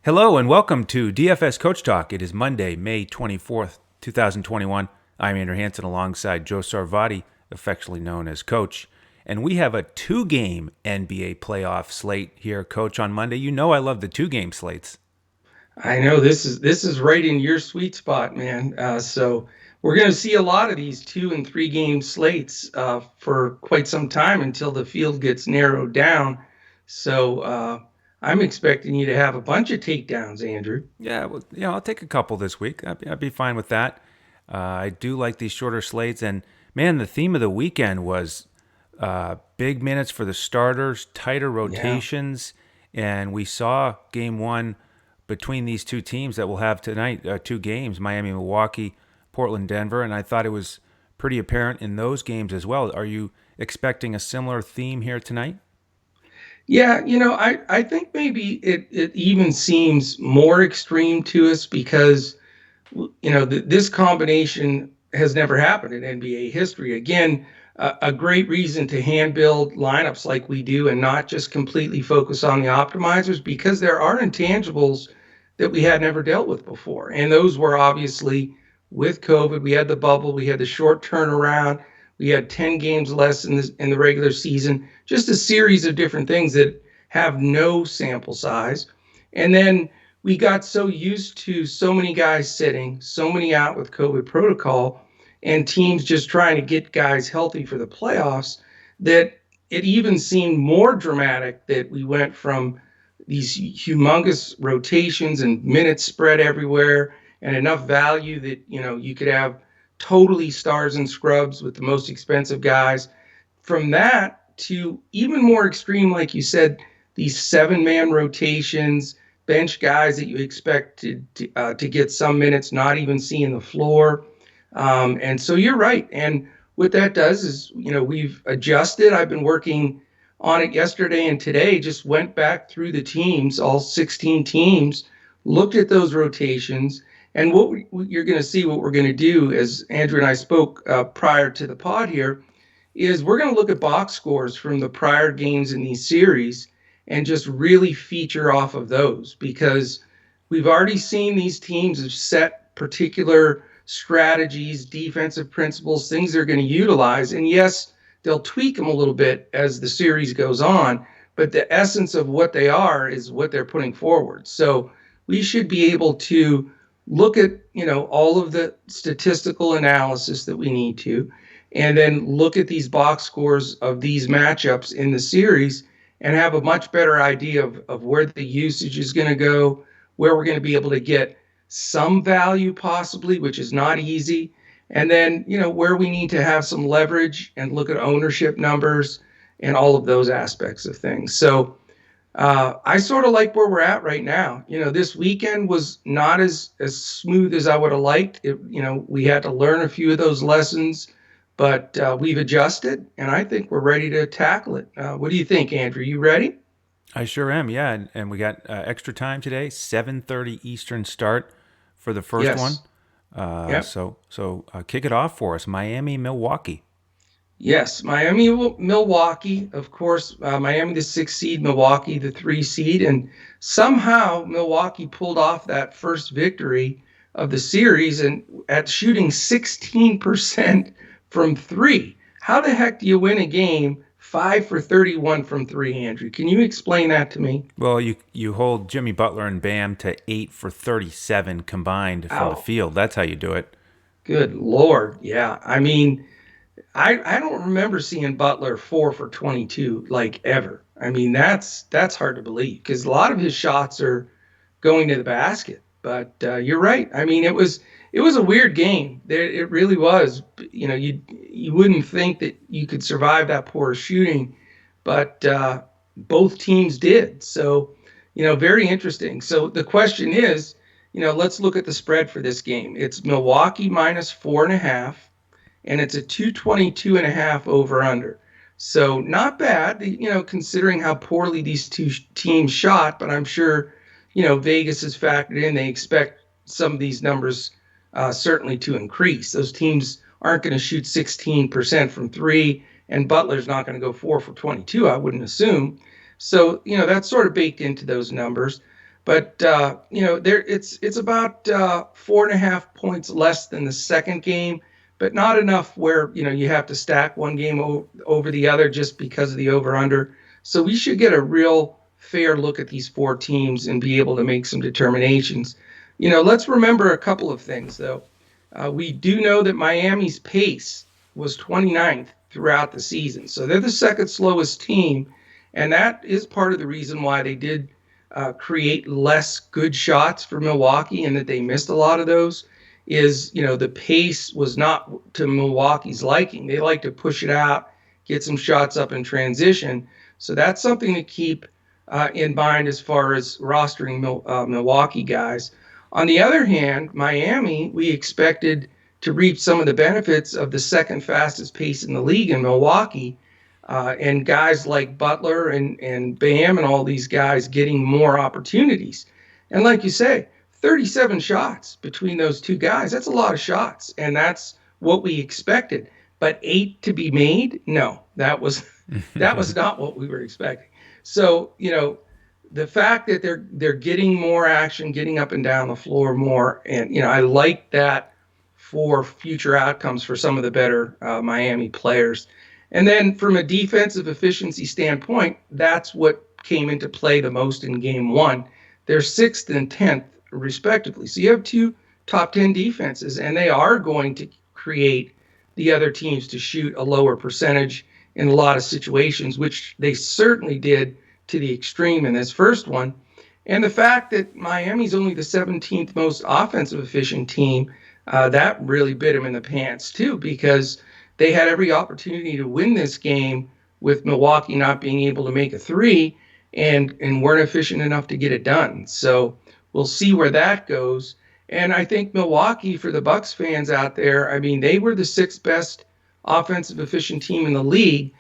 Hello and welcome to DFS Coach Talk. It is Monday, May 24th, 2021. I'm Andrew Hansen alongside Joe Sarvati, affectionately known as Coach. And we have a two-game NBA playoff slate here, Coach, on Monday. You know I love the two-game slates. I know this is right in your sweet spot, man. So we're going to see a lot of these 2 and 3 game slates for quite some time until the field gets narrowed down. So I'm expecting you to have a bunch of takedowns, Andrew. Yeah, well, I'll take a couple this week. I'd be fine with that. I do like these shorter slates. And, man, the theme of the weekend was big minutes for the starters, tighter Yeah. rotations. And we saw game one between these two teams that we'll have tonight, two games, Miami, Milwaukee, Portland, Denver. And I thought it was pretty apparent in those games as well. Are you expecting a similar theme here tonight? Yeah, I think maybe it even seems more extreme to us because this combination has never happened in NBA history. Again, a great reason to hand build lineups like we do and not just completely focus on the optimizers because there are intangibles that we had never dealt with before. And those were obviously with COVID, we had the bubble, we had the short turnaround, we had 10 games less in the regular season, just a series of different things that have no sample size. And then we got so used to so many guys sitting, so many out with COVID protocol, and teams just trying to get guys healthy for the playoffs that it even seemed more dramatic that we went from these humongous rotations and minutes spread everywhere and enough value that you could have totally stars and scrubs with the most expensive guys. From that to even more extreme, like you said, these 7-man rotations, bench guys that you expect to get some minutes, not even seeing the floor. And so you're right. And what that does is, we've adjusted. I've been working on it yesterday and today, just went back through the teams, all 16 teams, looked at those rotations. And you're going to see what we're going to do, as Andrew and I spoke prior to the pod here, is we're going to look at box scores from the prior games in these series and just really feature off of those because we've already seen these teams have set particular strategies, defensive principles, things they're going to utilize. And yes, they'll tweak them a little bit as the series goes on, but the essence of what they are is what they're putting forward. So we should be able to look at, all of the statistical analysis that we need to, and then look at these box scores of these matchups in the series and have a much better idea of where the usage is going to go, where we're going to be able to get some value possibly, which is not easy. And then, where we need to have some leverage and look at ownership numbers and all of those aspects of things. So I sort of like where we're at right now. This weekend was not as smooth as I would have liked. We had to learn a few of those lessons, but we've adjusted, and I think we're ready to tackle it. What do you think, Andrew? You ready? I sure am, yeah. And we got extra time today, 7:30 Eastern start for the first one. Yes. Yep. So kick it off for us. Miami, Milwaukee. Yes, Miami, Milwaukee, of course, Miami the 6 seed, Milwaukee the 3 seed, and somehow Milwaukee pulled off that first victory of the series and at shooting 16% from three. How the heck do you win a game 5 for 31 from three, Andrew? Can you explain that to me? Well, you hold Jimmy Butler and Bam to 8 for 37 combined from the Ow, field. That's how you do it. good Lord. Yeah. I mean, I don't remember seeing Butler 4 for 22 like ever. I mean, that's hard to believe because a lot of his shots are going to the basket. But you're right. I mean, it was a weird game. It really was. You wouldn't think that you could survive that poor shooting, but both teams did. So very interesting. So the question is, let's look at the spread for this game. It's Milwaukee minus 4.5 and it's a 222 and a half over under. So not bad, considering how poorly these two teams shot, but I'm sure, Vegas has factored in. They expect some of these numbers certainly to increase. Those teams aren't going to shoot 16% from three, and Butler's not going to go 4 for 22, I wouldn't assume. So, that's sort of baked into those numbers. But it's about 4.5 points less than the second game, but not enough where you have to stack one game over the other just because of the over under. So we should get a real fair look at these four teams and be able to make some determinations. Let's remember a couple of things though. We do know that Miami's pace was 29th throughout the season, so they're the second slowest team, and that is part of the reason why they did create less good shots for Milwaukee and that they missed a lot of those. Is the pace was not to Milwaukee's liking. They like to push it out, get some shots up in transition. So that's something to keep in mind as far as rostering Milwaukee guys. On the other hand, Miami, we expected to reap some of the benefits of the second fastest pace in the league in Milwaukee, and guys like Butler and Bam and all these guys getting more opportunities. And like you say, 37 shots between those two guys, that's a lot of shots. And that's what we expected. But 8 to be made? No, that was not what we were expecting. So, the fact that they're getting more action, getting up and down the floor more, and I like that for future outcomes for some of the better Miami players. And then from a defensive efficiency standpoint, that's what came into play the most in game one. They're 6th and 10th, respectively. So you have two top 10 defenses, and they are going to create the other teams to shoot a lower percentage in a lot of situations, which they certainly did to the extreme in this first one. And the fact that Miami's only the 17th most offensive efficient team, that really bit them in the pants too, because they had every opportunity to win this game with Milwaukee not being able to make a three and weren't efficient enough to get it done. So we'll see where that goes. And I think Milwaukee, for the Bucks fans out there, I mean, they were the 6th best offensive efficient team in the league,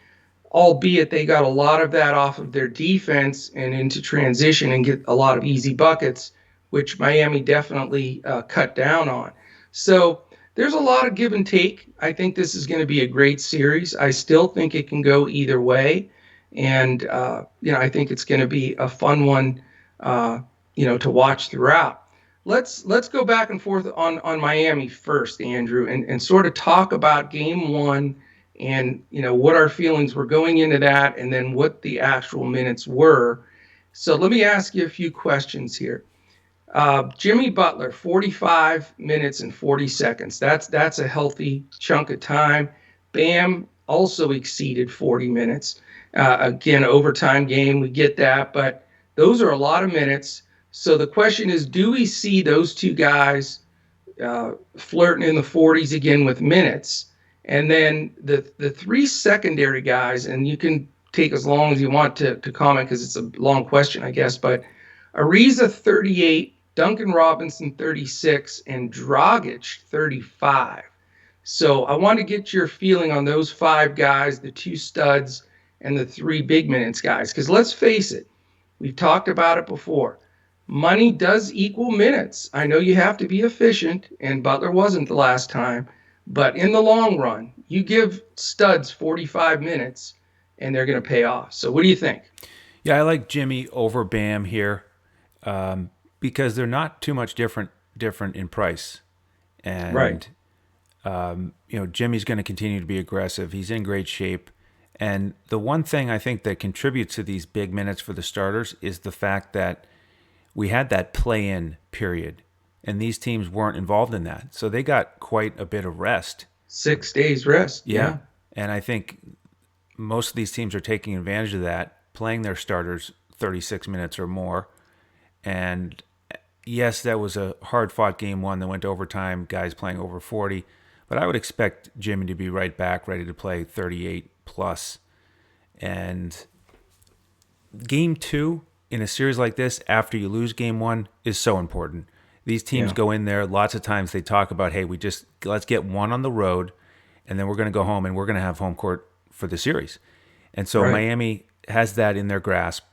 albeit they got a lot of that off of their defense and into transition and get a lot of easy buckets, which Miami definitely cut down on. So there's a lot of give and take. I think this is going to be a great series. I still think it can go either way. And, I think it's going to be a fun one, to watch throughout. Let's go back and forth on Miami first, Andrew, and sort of talk about game one and, what our feelings were going into that and then what the actual minutes were. So let me ask you a few questions here. Jimmy Butler, 45 minutes and 40 seconds. That's a healthy chunk of time. Bam also exceeded 40 minutes. Again, overtime game, we get that, but those are a lot of minutes. So the question is, do we see those two guys flirting in the 40s again with minutes? And then the three secondary guys, and you can take as long as you want to comment because it's a long question, I guess, but Ariza, 38, Duncan Robinson, 36, and Dragic, 35. So I want to get your feeling on those five guys, the two studs, and the three big minutes guys. Because let's face it, we've talked about it before. Money does equal minutes. I know you have to be efficient, and Butler wasn't the last time. But in the long run, you give studs 45 minutes, and they're going to pay off. So what do you think? Yeah, I like Jimmy over Bam here because they're not too much different in price. And, right. Jimmy's going to continue to be aggressive. He's in great shape. And the one thing I think that contributes to these big minutes for the starters is the fact that we had that play-in period, and these teams weren't involved in that. So they got quite a bit of rest. 6 days rest. Yeah. And I think most of these teams are taking advantage of that, playing their starters 36 minutes or more. And yes, that was a hard-fought game one that went to overtime, guys playing over 40. But I would expect Jimmy to be right back, ready to play 38 plus. And game two in a series like this, after you lose game one, is so important. These teams go in there, lots of times they talk about, hey, let's get one on the road, and then we're going to go home, and we're going to have home court for the series. And so Miami has that in their grasp.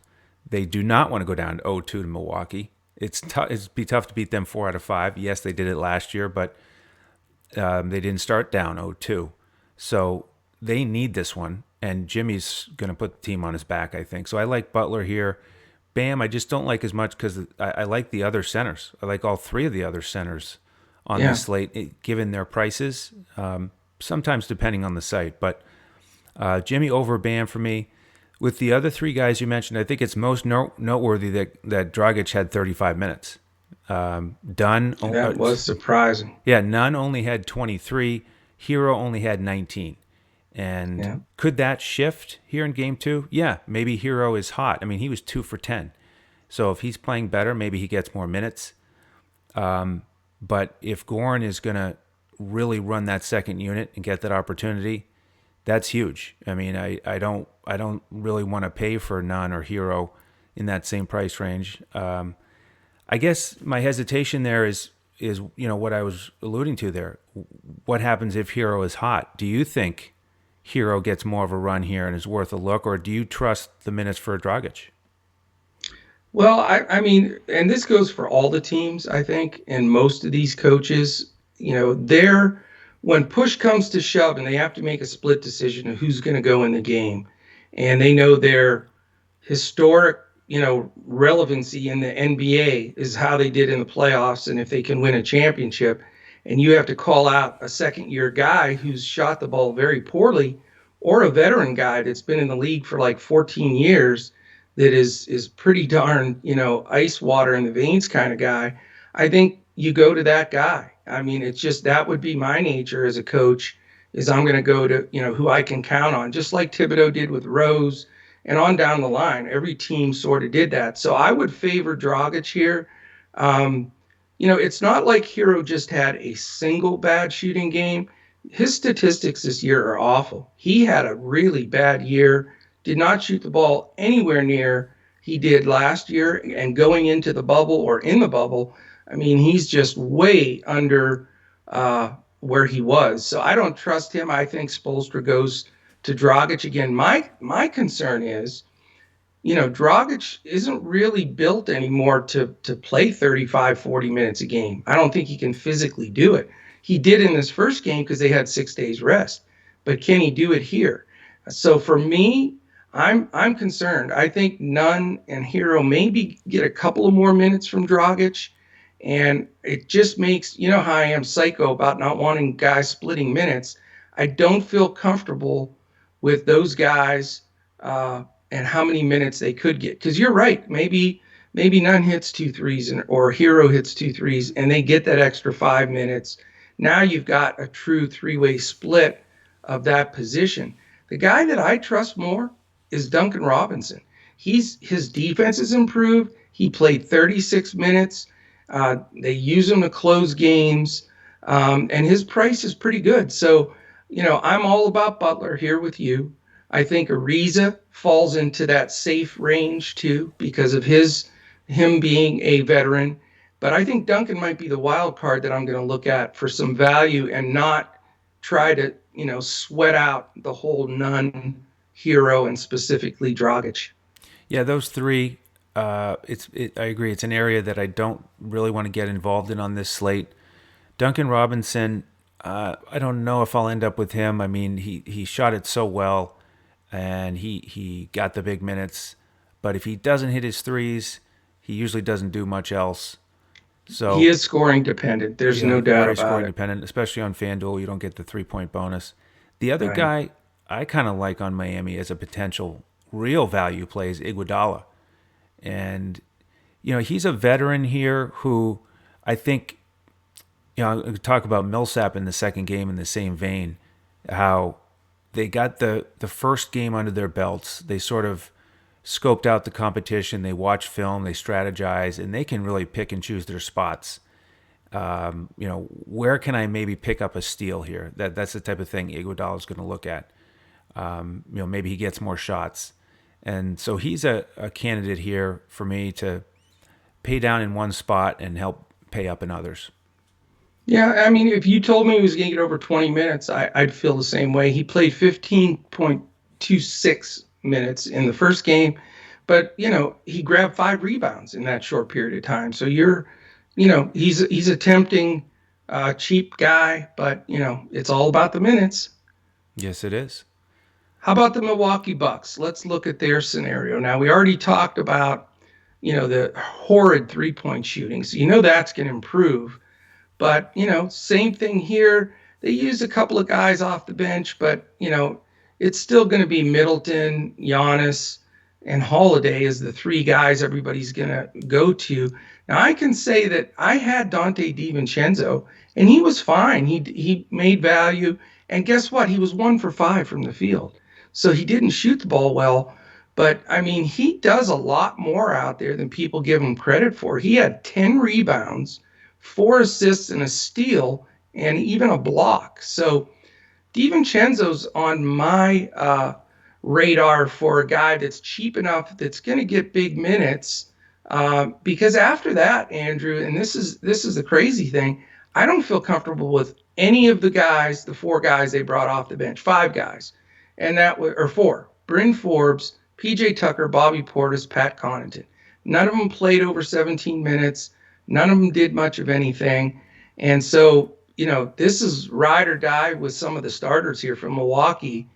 They do not want to go down 0-2 to Milwaukee. It'd be tough to beat them 4 out of 5. Yes, they did it last year, but they didn't start down 0-2. So they need this one, and Jimmy's going to put the team on his back, I think. So I like Butler here. Bam, I just don't like as much because I like the other centers. I like all three of the other centers on this Yeah. slate, given their prices, sometimes depending on the site. But Jimmy over Bam for me. With the other three guys you mentioned, I think it's most noteworthy that Dragic had 35 minutes. Dunn, That was surprising. yeah, Nunn only had 23. Hero only had 19. And Yeah. could that shift here in game two? Yeah, maybe Hero is hot. I mean, he was 2 for 10. So if he's playing better, maybe he gets more minutes. But if Goran is going to really run that second unit and get that opportunity, that's huge. I mean, I don't really want to pay for Nunn or Hero in that same price range. I guess my hesitation there is what I was alluding to there. What happens if Hero is hot? Do you think Hero gets more of a run here and is worth a look, or do you trust the minutes for Dragic? Well, I mean, and this goes for all the teams, I think, and most of these coaches, they're when push comes to shove and they have to make a split decision of who's going to go in the game, and they know their historic, relevancy in the NBA is how they did in the playoffs, and if they can win a championship, and you have to call out a second-year guy who's shot the ball very poorly, or a veteran guy that's been in the league for like 14 years that is pretty darn, ice water in the veins kind of guy, I think you go to that guy. I mean, it's just that would be my nature as a coach is I'm going to go to, who I can count on, just like Thibodeau did with Rose and on down the line. Every team sort of did that. So I would favor Dragic here. It's not like Hero just had a single bad shooting game. His statistics this year are awful. He had a really bad year, did not shoot the ball anywhere near he did last year, and going into the bubble or in the bubble, I mean, he's just way under where he was. So I don't trust him. I think Spoelstra goes to Dragic again. My concern is, Dragic isn't really built anymore to play 35, 40 minutes a game. I don't think he can physically do it. He did in this first game because they had 6 days rest. But can he do it here? So for me, I'm concerned. I think Nunn and Hero maybe get a couple of more minutes from Dragic. And it just makes, how I am psycho about not wanting guys splitting minutes. I don't feel comfortable with those guys and how many minutes they could get. Because you're right. Maybe Nunn hits 2 threes or Hero hits 2 threes and they get that extra 5 minutes. Now you've got a true three-way split of that position. The guy that I trust more is Duncan Robinson. His defense has improved. He played 36 minutes. They use him to close games, and his price is pretty good. So, I'm all about Butler here with you. I think Ariza falls into that safe range too because of him being a veteran. But I think Duncan might be the wild card that I'm going to look at for some value and not try to, sweat out the whole Nunn, Hero, and specifically Dragic. Yeah, those three. I agree. It's an area that I don't really want to get involved in on this slate. Duncan Robinson, I don't know if I'll end up with him. I mean, he shot it so well, and he got the big minutes. But if he doesn't hit his threes, he usually doesn't do much else. So he is scoring dependent. There's no doubt very about scoring it. dependent, especially on FanDuel. You don't get the 3-point bonus. The other Right. guy I kind of like on Miami as a potential real value play is Iguodala. And, he's a veteran here who I think, I'll talk about Millsap in the second game in the same vein, how they got the first game under their belts. They sort of scoped out the competition. They watch film, they strategize, and they can really pick and choose their spots. Where can I maybe pick up a steal here? That's the type of thing Iguodala is going to look at. Maybe he gets more shots. And so he's a candidate here for me to pay down in one spot and help pay up in others. Yeah, I mean, if you told me he was going to get over 20 minutes, I'd feel the same way. He played 15.26 minutes in the first game, but, he grabbed 5 rebounds in that short period of time. So he's a tempting, cheap guy, but, it's all about the minutes. Yes, it is. How about the Milwaukee Bucks? Let's look at their scenario. Now, we already talked about the horrid 3-point shooting. So that's going to improve. But, same thing here. They use a couple of guys off the bench, but, it's still going to be Middleton, Giannis, and Holiday as the three guys everybody's going to go to. Now, I can say that I had Dante DiVincenzo, and he was fine. He made value. And guess what? He was 1 for 5 from the field. So he didn't shoot the ball well. But, I mean, he does a lot more out there than people give him credit for. He had 10 rebounds, 4 assists, and a steal, and even a block. So DiVincenzo's on my radar for a guy that's cheap enough that's going to get big minutes. Because after that, Andrew, and this is the crazy thing, I don't feel comfortable with any of the guys, the 4 guys they brought off the bench, 5 guys, and that or 4: Bryn Forbes, PJ Tucker, Bobby Portis, Pat Connaughton. None of them played over 17 minutes. None of them did much of anything. And so, this is ride or die with some of the starters here from Milwaukee,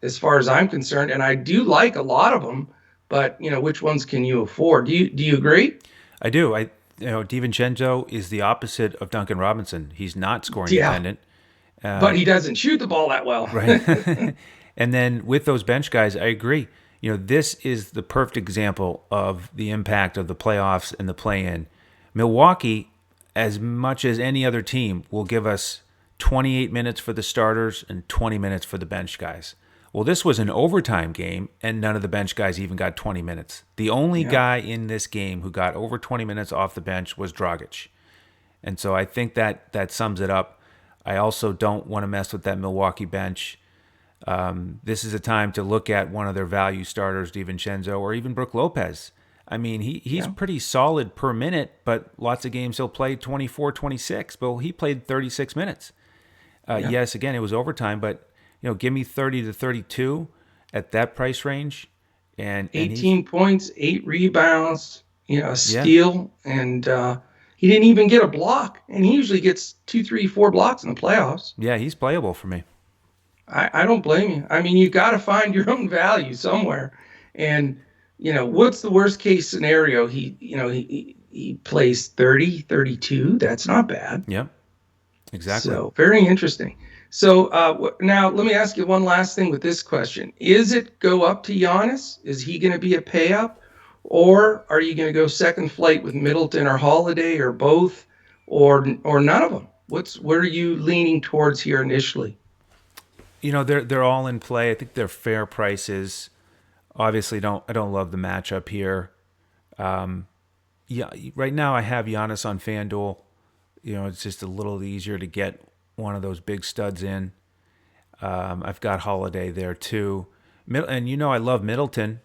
as far as I'm concerned. And I do like a lot of them, but, which ones can you afford? Do you agree? I do. DiVincenzo is the opposite of Duncan Robinson. He's not scoring dependent. But he doesn't shoot the ball that well. Right. And then with those bench guys, I agree. This is the perfect example of the impact of the playoffs and the play-in. Milwaukee, as much as any other team, will give us 28 minutes for the starters and 20 minutes for the bench guys. Well, this was an overtime game, and none of the bench guys even got 20 minutes. The only guy in this game who got over 20 minutes off the bench was Dragic. And so I think that sums it up. I also don't want to mess with that Milwaukee bench. This is a time to look at one of their value starters, DiVincenzo, or even Brook Lopez. I mean, he's pretty solid per minute, but lots of games he'll play 24, 26. But he played 36 minutes. Yes, again, it was overtime, but give me 30 to 32 at that price range. And 18 points, 8 rebounds, a steal, and he didn't even get a block. And he usually gets 2, 3, 4 blocks in the playoffs. Yeah, he's playable for me. I don't blame you. I mean, you got to find your own value somewhere. And, what's the worst case scenario? He plays 30, 32. That's not bad. Yep, exactly. So very interesting. So now let me ask you one last thing with this question. Is it go up to Giannis? Is he going to be a pay up? Or are you going to go second flight with Middleton or Holiday or both or none of them? What are you leaning towards here initially? They're all in play. I think they're fair prices. Obviously, I don't love the matchup here. Right now I have Giannis on FanDuel. It's just a little easier to get one of those big studs in. I've got Holiday there too. And I love Middleton.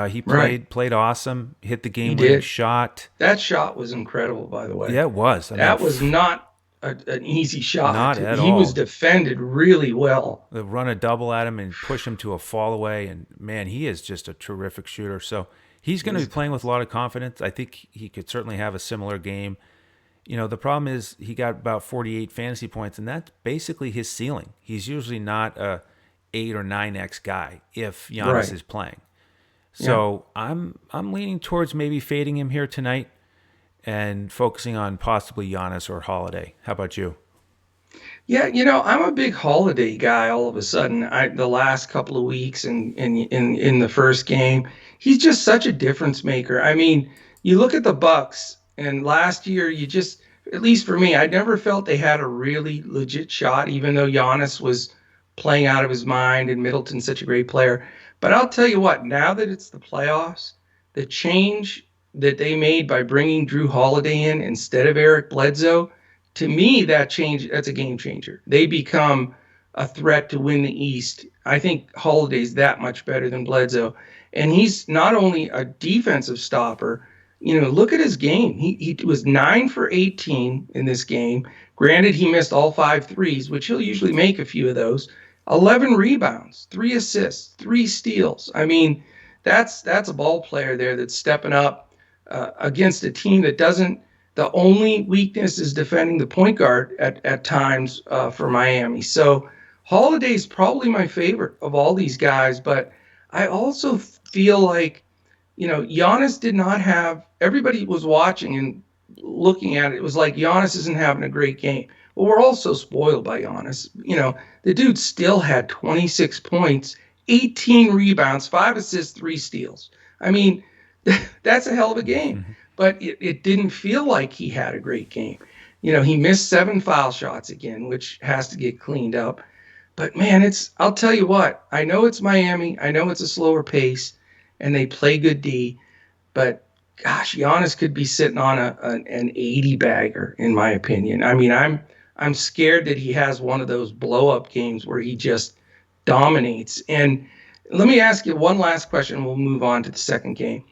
He played awesome, hit the game-winning shot. That shot was incredible, by the way. Yeah, it was. That was not an easy shot. Not at all. He was defended really well. They run a double at him and push him to a fall away, and man, he is just a terrific shooter. So he's going to be playing with a lot of confidence. I think he could certainly have a similar game. The problem is he got about 48 fantasy points, and that's basically his ceiling. He's usually not a 8 or 9x guy if Giannis is playing. So I'm leaning towards maybe fading him here tonight and focusing on possibly Giannis or Holiday. How about you? Yeah, I'm a big Holiday guy all of a sudden. The last couple of weeks and in the first game, he's just such a difference maker. I mean, you look at the Bucks, and last year at least for me, I never felt they had a really legit shot, even though Giannis was playing out of his mind and Middleton's such a great player. But I'll tell you what, now that it's the playoffs, the change that they made by bringing Drew Holiday in instead of Eric Bledsoe, to me, that's a game changer. They become a threat to win the East. I think Holiday's that much better than Bledsoe. And he's not only a defensive stopper, look at his game. He was 9 for 18 in this game. Granted, he missed all 5 threes, which he'll usually make a few of those. 11 rebounds, 3 assists, 3 steals. I mean, that's a ball player there that's stepping up against a team that doesn't. The only weakness is defending the point guard at times for Miami. So Holiday's probably my favorite of all these guys, but I also feel like Giannis did not have, everybody was watching and looking at it. It was like Giannis isn't having a great game. Well, we're all so spoiled by Giannis. The dude still had 26 points, 18 rebounds, 5 assists, 3 steals. I mean, that's a hell of a game. But it didn't feel like he had a great game. He missed 7 foul shots again, which has to get cleaned up. But man, I'll tell you what, I know it's Miami. I know it's a slower pace and they play good D, but gosh, Giannis could be sitting on an 80 bagger, in my opinion. I mean, I'm scared that he has one of those blow up games where he just dominates. And let me ask you one last question. We'll move on to the second game.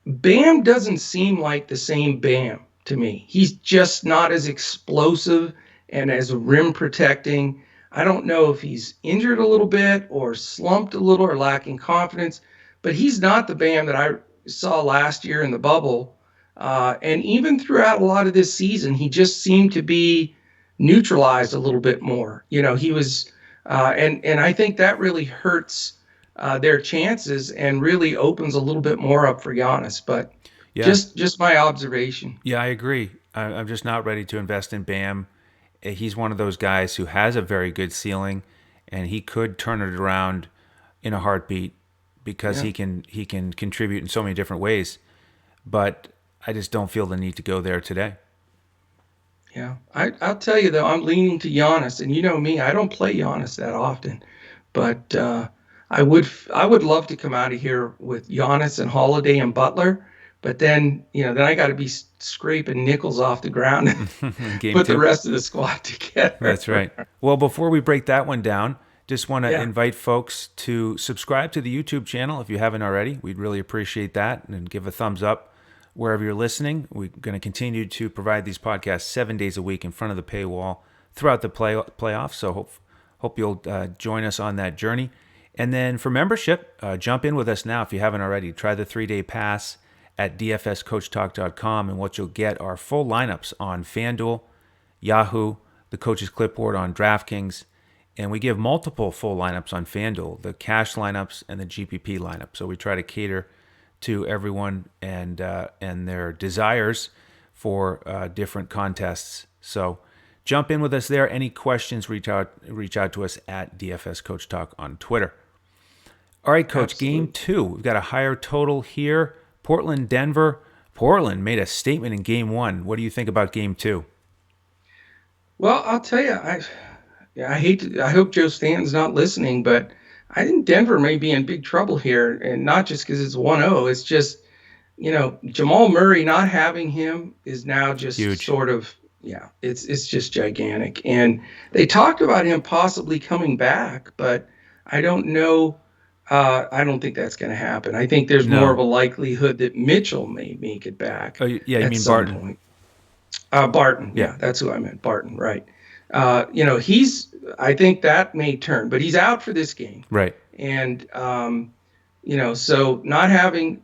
Bam doesn't seem like the same Bam to me. He's just not as explosive and as rim protecting. I don't know if he's injured a little bit or slumped a little or lacking confidence, but he's not the Bam that I saw last year in the bubble. And even throughout a lot of this season, he just seemed to be neutralized a little bit more. He was, and I think that really hurts their chances and really opens a little bit more up for Giannis. But Yeah. just my observation. Yeah, I agree. I'm just not ready to invest in Bam. He's one of those guys who has a very good ceiling, and he could turn it around in a heartbeat because he can contribute in so many different ways. But I just don't feel the need to go there today. Yeah, I'll tell you though, I'm leaning to Giannis, and you know me, I don't play Giannis that often, but I would love to come out of here with Giannis and Holiday and Butler, but then then I got to be scraping nickels off the ground and Game put the two. rest of the squad together. That's right. Well, before we break that one down, just want to Yeah. invite folks to subscribe to the YouTube channel if you haven't already. We'd really appreciate that, and give a thumbs up wherever you're listening. We're going to continue to provide these podcasts 7 days a week in front of the paywall throughout the playoffs. So hope you'll join us on that journey. And then for membership, jump in with us now if you haven't already. Try the 3-day pass at dfscoachtalk.com, and what you'll get are full lineups on FanDuel, Yahoo, the coach's clipboard on DraftKings, and we give multiple full lineups on FanDuel, the cash lineups and the GPP lineup. So we try to cater to everyone and their desires for different contests. So jump in with us there. Any questions, reach out to us at DFS Coach Talk on Twitter. All right, Coach, Absolutely. Game 2. We've got a higher total here. Portland, Denver. Portland made a statement in Game 1. What do you think about Game 2? Well, I'll tell you, I hope Joe Stanton's not listening, but I think Denver may be in big trouble here, and not just because it's 1-0. It's just, Jamal Murray not having him is now just Huge. sort of, it's just gigantic. And they talked about him possibly coming back, but I don't know. I don't think that's going to happen. I think there's No. more of a likelihood that Mitchell may make it back. Oh, yeah, you at mean some Barton. point. Barton. Yeah. Yeah, that's who I meant. Barton, right. I think that may turn, but he's out for this game. Right. And, so not having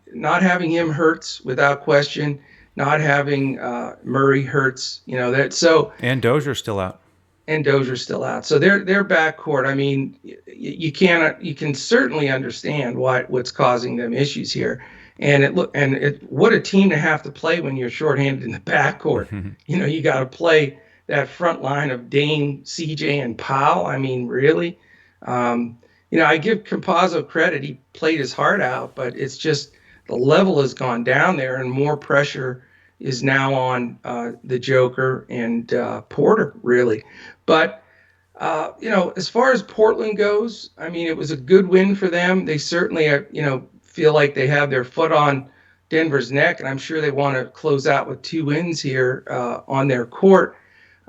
him hurts without question. Not having Murray hurts, And Dozier's still out. and Dozier's still out. So their backcourt, I mean, you can certainly understand what's causing them issues here. And what a team to have to play when you're shorthanded in the backcourt. You got to play that front line of Dame, CJ, and Powell. I mean, really. I give Campazzo credit. He played his heart out, but it's just the level has gone down there, and more pressure is now on the Joker and Porter, really. But, as far as Portland goes, I mean, it was a good win for them. They certainly, feel like they have their foot on Denver's neck, and I'm sure they want to close out with 2 wins here on their court.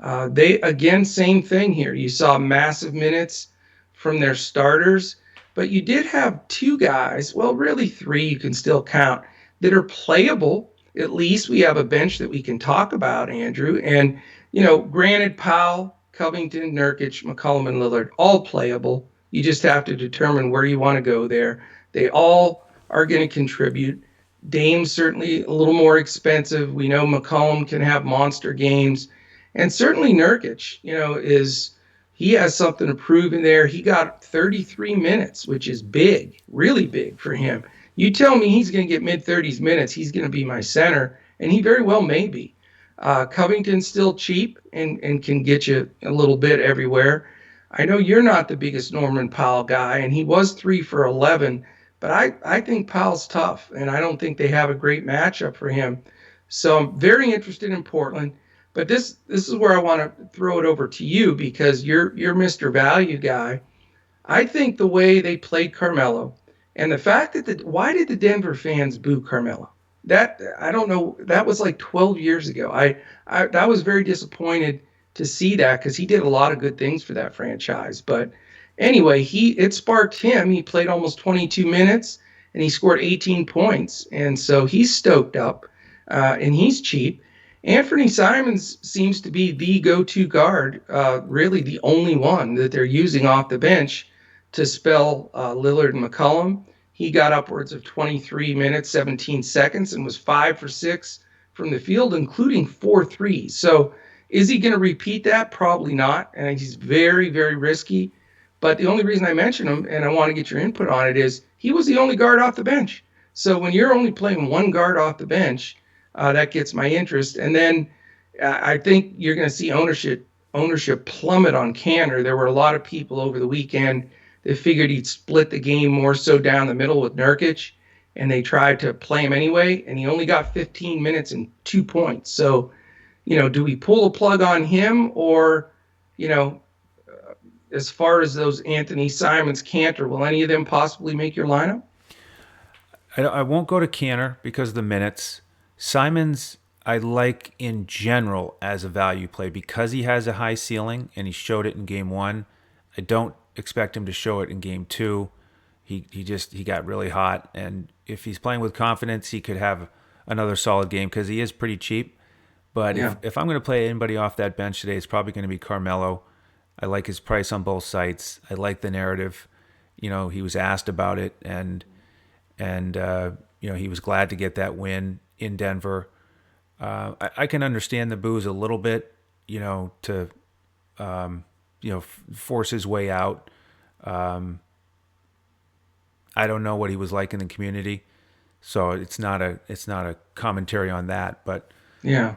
Same thing here. You saw massive minutes from their starters, but you did have 2 guys, well, really 3 you can still count, that are playable. At least we have a bench that we can talk about, Andrew. And, granted, Powell, Covington, Nurkic, McCollum, and Lillard, all playable. You just have to determine where you want to go there. They all are going to contribute. Dame's certainly a little more expensive. We know McCollum can have monster games. And certainly Nurkic, he has something to prove in there. He got 33 minutes, which is big, really big for him. You tell me he's going to get mid-30s minutes, he's going to be my center, and he very well may be. Covington's still cheap and can get you a little bit everywhere. I know you're not the biggest Norman Powell guy, and he was 3 for 11, but I think Powell's tough, and I don't think they have a great matchup for him. So I'm very interested in Portland. But this is where I want to throw it over to you because you're Mr. Value guy. I think the way they played Carmelo and the fact that why did the Denver fans boo Carmelo? That I don't know. That was like 12 years ago. I was very disappointed to see that because he did a lot of good things for that franchise. But anyway, it sparked him. He played almost 22 minutes and he scored 18 points, and so he's stoked up, and he's cheap. Anthony Simons seems to be the go-to guard, really the only one that they're using off the bench to spell Lillard and McCollum. He got upwards of 23 minutes, 17 seconds, and was 5 for 6 from the field, including 4 threes. So is he going to repeat that? Probably not. And he's very, very risky. But the only reason I mention him, and I want to get your input on it, is he was the only guard off the bench. So when you're only playing one guard off the bench, that gets my interest. And then I think you're going to see ownership plummet on Canner. There were a lot of people over the weekend that figured he'd split the game more so down the middle with Nurkic, and they tried to play him anyway, and he only got 15 minutes and 2 points. So, do we pull a plug on him, or, as far as those Anthony Simons, Cantor, will any of them possibly make your lineup? I won't go to Canner because of the minutes. Simons, I like in general as a value play because he has a high ceiling and he showed it in game 1. I don't expect him to show it in game 2. He got really hot, and if he's playing with confidence, he could have another solid game because he is pretty cheap. But Yeah. if I'm going to play anybody off that bench today, it's probably going to be Carmelo. I like his price on both sites. I like the narrative. He was asked about it, and he was glad to get that win in Denver. I can understand the boos a little bit, to force his way out. I don't know what he was like in the community, so it's not a commentary on that. But Yeah.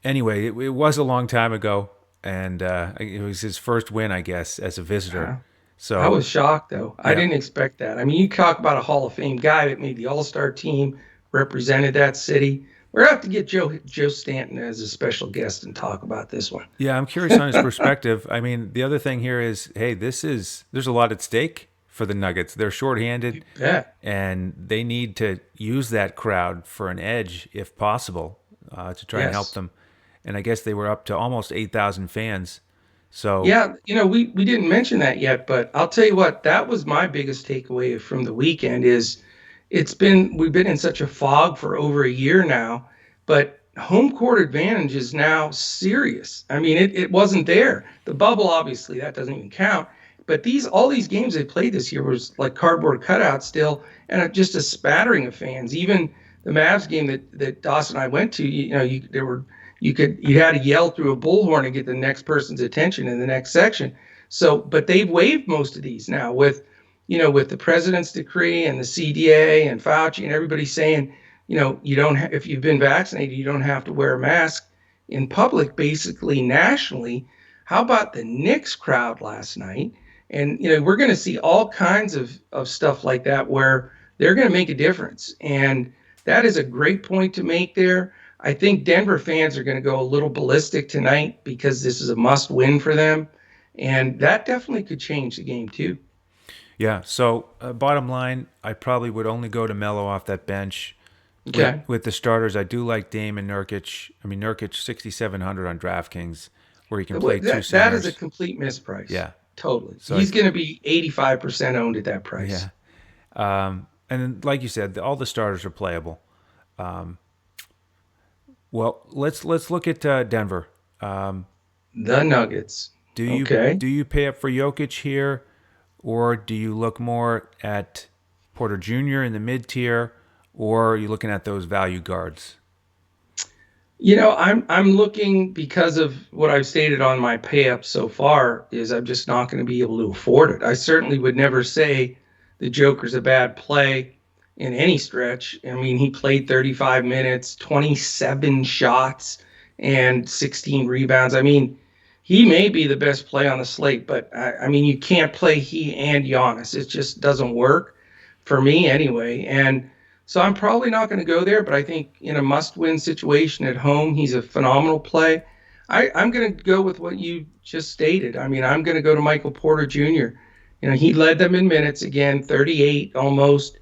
Anyway, it was a long time ago, and it was his first win, I guess, as a visitor. So I was shocked, though. I Yeah. didn't expect that. I mean, you talk about a Hall of Fame guy that made the All-Star team, represented that city. We're going to have to get Joe Stanton as a special guest and talk about this one. Yeah, I'm curious on his perspective. I mean, the other thing here is, hey, there's a lot at stake for the Nuggets. They're shorthanded, Yeah. and they need to use that crowd for an edge if possible, to try and help Yes. them. And I guess they were up to almost 8,000 fans. So Yeah, we didn't mention that yet, but I'll tell you what, that was my biggest takeaway from the weekend is we've been in such a fog for over a year now, but home court advantage is now serious. I mean, it wasn't there. The bubble, obviously, that doesn't even count. But all these games they played this year was like cardboard cutouts still, and just a spattering of fans. Even the Mavs game that Dawson and I went to, you had to yell through a bullhorn to get the next person's attention in the next section. So, but they've waived most of these now with the president's decree and the CDA and Fauci and everybody saying, you don't if you've been vaccinated, you don't have to wear a mask in public, basically nationally. How about the Knicks crowd last night? And, we're going to see all kinds of stuff like that where they're going to make a difference. And that is a great point to make there. I think Denver fans are going to go a little ballistic tonight because this is a must win for them. And that definitely could change the game too. yeah. So bottom line, I probably would only go to Melo off that bench. Okay. With the starters, I do like Dame and Nurkic. I mean, Nurkic 6,700 on DraftKings, where he can play two centers. That is a complete misprice. Yeah. Totally. So He's going to be 85% owned at that price. Yeah. And then, like you said, all the starters are playable. Well, let's look at Denver. The Nuggets. Do you pay up for Jokic here, or do you look more at Porter Jr. in the mid tier, or are you looking at those value guards? I'm looking because of what I've stated on my pay up so far is I'm just not going to be able to afford it. I certainly would never say the Joker's a bad play in any stretch. I mean, he played 35 minutes, 27 shots, and 16 rebounds. I mean, he may be the best play on the slate, but I mean, you can't play he and Giannis. It just doesn't work for me anyway. And so I'm probably not going to go there, but I think in a must-win situation at home, he's a phenomenal play. I'm going to go with what you just stated. I mean, I'm going to go to Michael Porter Jr. He led them in minutes again, 38 almost,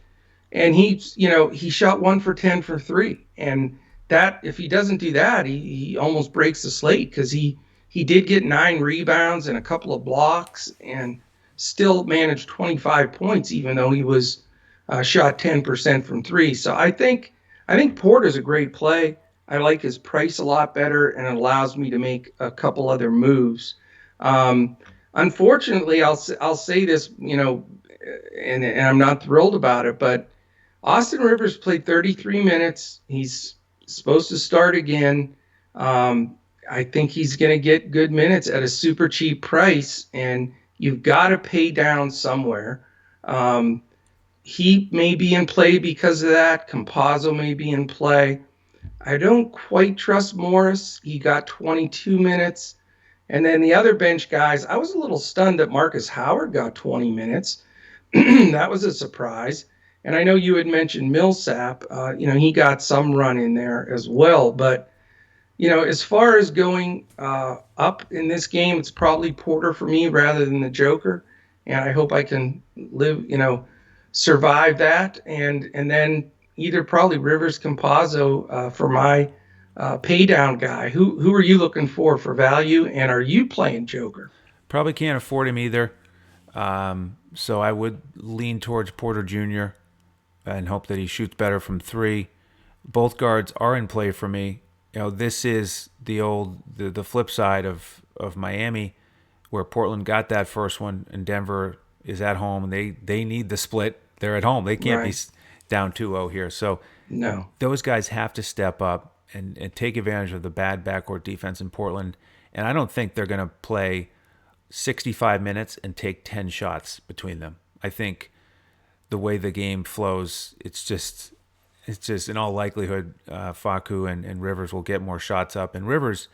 and he shot 1 for 10 for 3. And that, if he doesn't do that, he almost breaks the slate, because he did get 9 rebounds and a couple of blocks and still managed 25 points, even though he was shot 10% from 3. So I think Porter's a great play. I like his price a lot better, and it allows me to make a couple other moves. Unfortunately, I'll say this, and I'm not thrilled about it, but Austin Rivers played 33 minutes. He's supposed to start again. I think he's going to get good minutes at a super cheap price, and you've got to pay down somewhere. He may be in play because of that. Campazzo may be in play. I don't quite trust Morris. He got 22 minutes. And then the other bench guys, I was a little stunned that Marcus Howard got 20 minutes. That was a surprise. And I know you had mentioned Millsap. He got some run in there as well. But, as far as going up in this game, it's probably Porter for me rather than the Joker. And I hope I can survive that. And then either probably Rivers Campazzo for my pay down guy. Who are you looking for value, and are you playing Joker? Probably can't afford him either. So I would lean towards Porter Jr. and hope that he shoots better from 3. Both guards are in play for me. This is the flip side of Miami, where Portland got that first one and Denver is at home. They need the split. They're at home. They can't be down 2-0 here. So no, those guys have to step up and take advantage of the bad backcourt defense in Portland. And I don't think they're going to play 65 minutes and take 10 shots between them. I think the way the game flows, it's just in all likelihood, Facu and Rivers will get more shots up. And Rivers,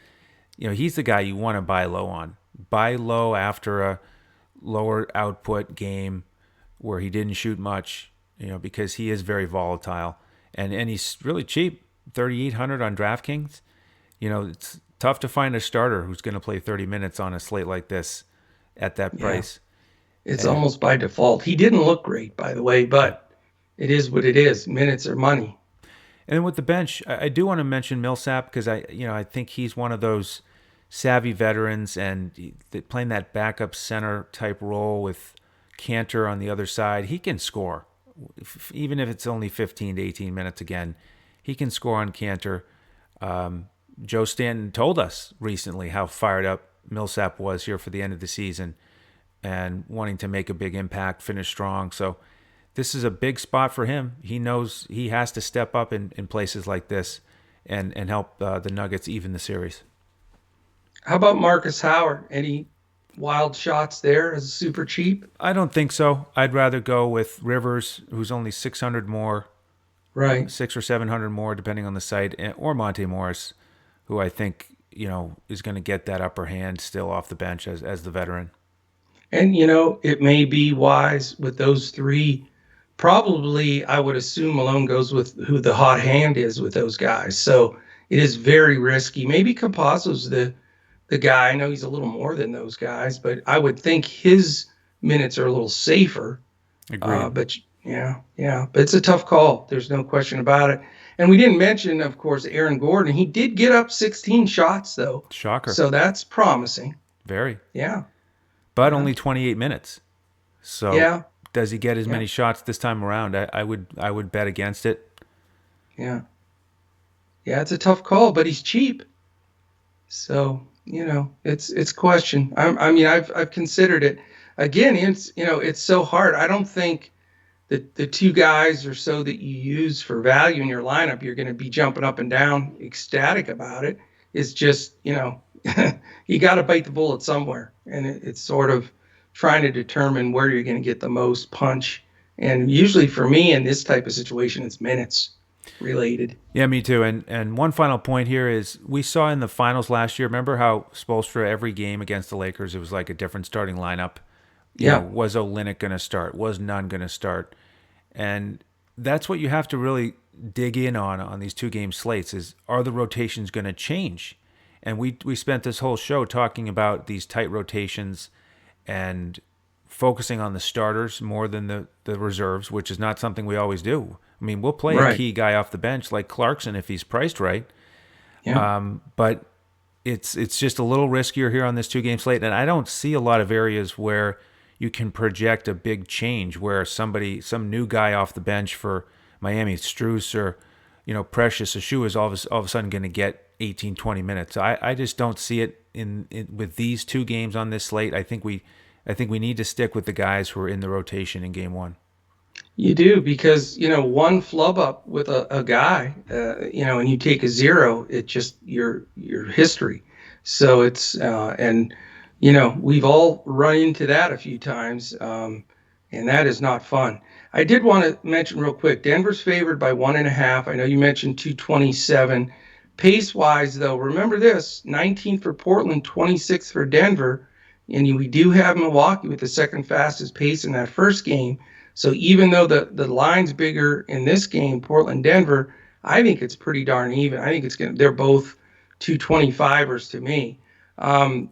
he's the guy you want to buy low on. Buy low after a lower output game where he didn't shoot much, because he is very volatile. And he's really cheap, $3,800 on DraftKings. It's tough to find a starter who's going to play 30 minutes on a slate like this at that price. It's almost by default. He didn't look great, by the way, but it is what it is. Minutes are money. And with the bench, I do want to mention Millsap, because I think he's one of those savvy veterans, and playing that backup center type role with Cantor on the other side, he can score. Even if it's only 15 to 18 minutes again, he can score on Cantor. Joe Stanton told us recently how fired up Millsap was here for the end of the season and wanting to make a big impact, finish strong. So this is a big spot for him. He knows he has to step up in places like this and help the Nuggets even the series. How about Marcus Howard? Any wild shots there as super cheap? I don't think so. I'd rather go with Rivers, who's only 600 more, right? 600 or 700 more, depending on the site, or Monte Morris, who I think is going to get that upper hand still off the bench as the veteran. And it may be wise with those 3. Probably, I would assume Malone goes with who the hot hand is with those guys. So it is very risky. Maybe Campazzo's the guy. I know he's a little more than those guys, but I would think his minutes are a little safer. Agreed. But but it's a tough call. There's no question about it. And we didn't mention, of course, Aaron Gordon. He did get up 16 shots, though. Shocker. So that's promising. Very. Yeah. But only 28 minutes. So does he get as many shots this time around? I would bet against it. Yeah. Yeah, it's a tough call, but he's cheap. So, it's a question. I've considered it. Again, it's so hard. I don't think that the 2 guys or so that you use for value in your lineup, you're going to be jumping up and down ecstatic about it. It's just, you got to bite the bullet somewhere. And it's sort of trying to determine where you're going to get the most punch And usually for me in this type of situation, it's minutes related. Yeah, me too. And one final point here is we saw in the finals last year, remember how Spoelstra, every game against the Lakers, it was like a different starting lineup. Yeah, Was Olynyk going to start? Was Nunn going to start? And that's what you have to really dig in on these 2-game slates is, are the rotations going to change? And we spent this whole show talking about these tight rotations and focusing on the starters more than the reserves, which is not something we always do. I mean, we'll play a right. key guy off the bench like Clarkson if he's priced right, Yeah. but it's just a little riskier here on this 2-game slate, and I don't see a lot of areas where you can project a big change where some new guy off the bench for Miami, Strus or Precious Achua is all of a sudden going to get 18, 20 minutes. I just don't see it in with these 2 games on this slate. I think we need to stick with the guys who are in the rotation in game 1. You do because one flub up with a guy, and you take a zero, it just your history. So it's and we've all run into that a few times, and that is not fun. I did want to mention real quick, Denver's favored by 1.5. I know you mentioned 227. Pace wise, though, remember this: 19 for Portland, 26 for Denver, and we do have Milwaukee with the second fastest pace in that first game. So even though the line's bigger in this game, Portland Denver, I think it's pretty darn even. I think they're both 225ers to me.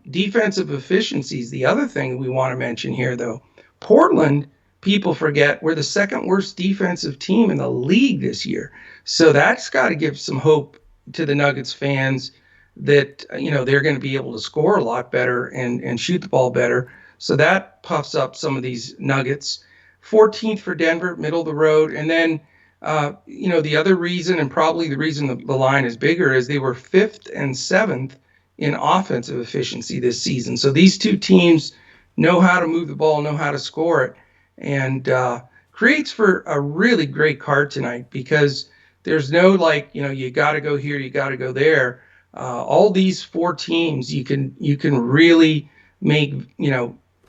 Defensive efficiency is the other thing we want to mention here, though. Portland, people forget, we're the second worst defensive team in the league this year. So that's got to give some hope to the Nuggets fans that they're going to be able to score a lot better and shoot the ball better. So that puffs up some of these Nuggets. 14th for Denver, middle of the road. And then, the other reason, and probably the reason the line is bigger, is they were 5th and 7th in offensive efficiency this season. So these two teams know how to move the ball, know how to score it, and creates for a really great card tonight because there's no you got to go here, you got to go there. All these 4 teams, you can really make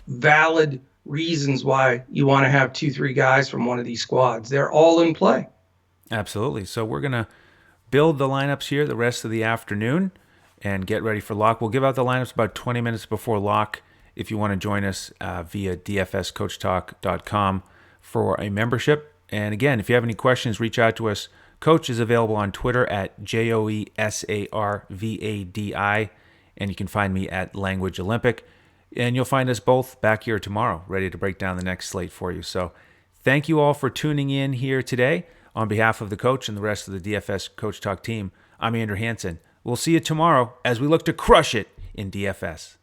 valid reasons why you want to have 2-3 guys from one of these squads. They're all in play. Absolutely. So we're going to build the lineups here the rest of the afternoon and get ready for lock. We'll give out the lineups about 20 minutes before lock if you want to join us via dfscoachtalk.com for a membership. And again, if you have any questions, reach out to us. Coach is available on Twitter at JOESARVADI, and you can find me at Language Olympic. And you'll find us both back here tomorrow, ready to break down the next slate for you. So thank you all for tuning in here today. On behalf of the coach and the rest of the DFS Coach Talk team, I'm Andrew Hansen. We'll see you tomorrow as we look to crush it in DFS.